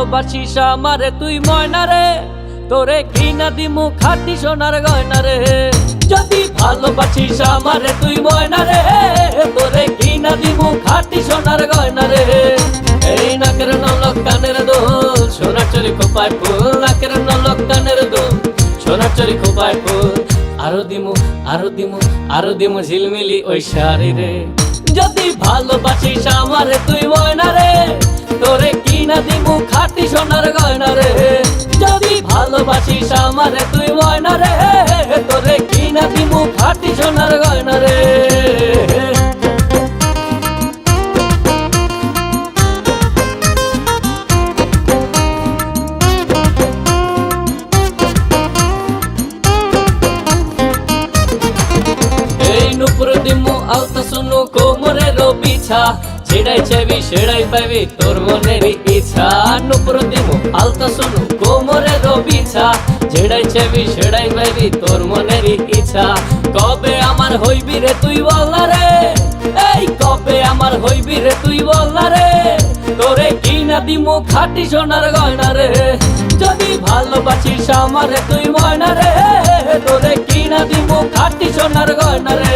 ভালোবাসিস আমারে তুই ময়না রে, তোরে কিনা দিমু খাঁটি সোনার গয়না রে। যদি ভালোবাসিস আমারে তুই ময়না রে, তোরে কিনা দিমু খাঁটি সোনার গয়না রে। এই নাকের নলক কানের দোল, সোনার চুরি খোপায় ফুল, নাকের নলক কানের দোল, সোনার চুরি খোপায় ফুল। আরো দিমু আরো দিমু আরো দিমু ঝিলমিলি ওই শাড়ি রে। যদি ভালোবাসিস আমারে তুই ময়না রে, তোরে কিনা দিমু খাঁটি সোনার গয়না রে। যদি ভালোবাসিস আমারে তুই ময়না রে, তোরে কিনা দিমু খাঁটি সোনার গয়না রে। নুপুর দিমু আলতা শুনু কোমরের বিছা, ছেড়াই চাইবি সেড়াই পাইবি তোর মনের ইচ্ছা। নুপুর দিমু আলতা শুনু কোমরের বিছা, ছেড়াই চাইবি সেড়াই পাইবি তোর মনের ইচ্ছা। কবে আমার হইবি রে তুই বলনা রে, এই কবে আমার হইবি রে তুই বলনা রে, তোরে কিনা দিমু খাঁটি সোনার গয়না রে। যদি ভালোবাসিস আমারে তুই ময়না রে, তোরে কিনা দিমু খাঁটি সোনার গয়না রে।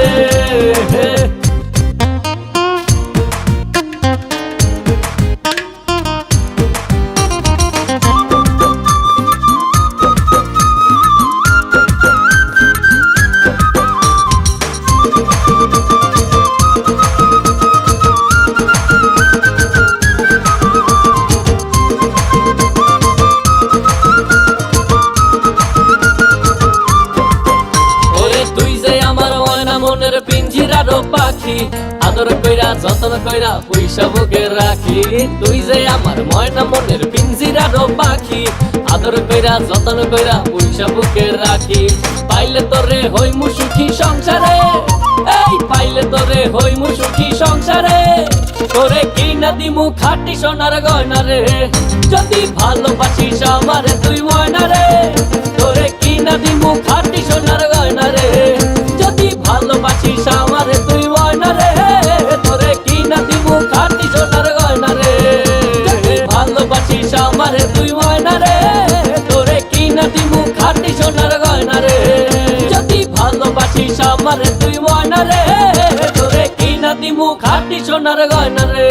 মনের পিঞ্জিরারও পাখি, আদর কইরা যতন কইরা পয়সা বুকে রাখি। তুই যে আমার ময়না মনের পিঞ্জিরারও পাখি, আদর কইরা যতন কইরা পয়সা বুকে রাখি। পাইলে তোরে হইমু সুখী সংসারে, এই পাইলে তোরে হইমু সুখী সংসারে, তোরে কিনা দিমু খাঁটি সোনার গয়না রে। যদি ভালোবাসিস আমারে তুই ময়না রে, তোরে কিনা দিমু খাঁটি সোনার গয়না রে। যদি ভালোবাসিস আমারে তুই ময়না রে, তোরে কিনা দিমু খাঁটি সোনার গয়না রে। যদি ভালোবাসিস আমারে তুই ময়না রে, তোরে কিনা দিমু খাঁটি সোনার গয়না রে। যদি ভালোবাসিস আমারে তুই ময়না রে, তোরে কিনা দিমু খাঁটি সোনার গয়না রে।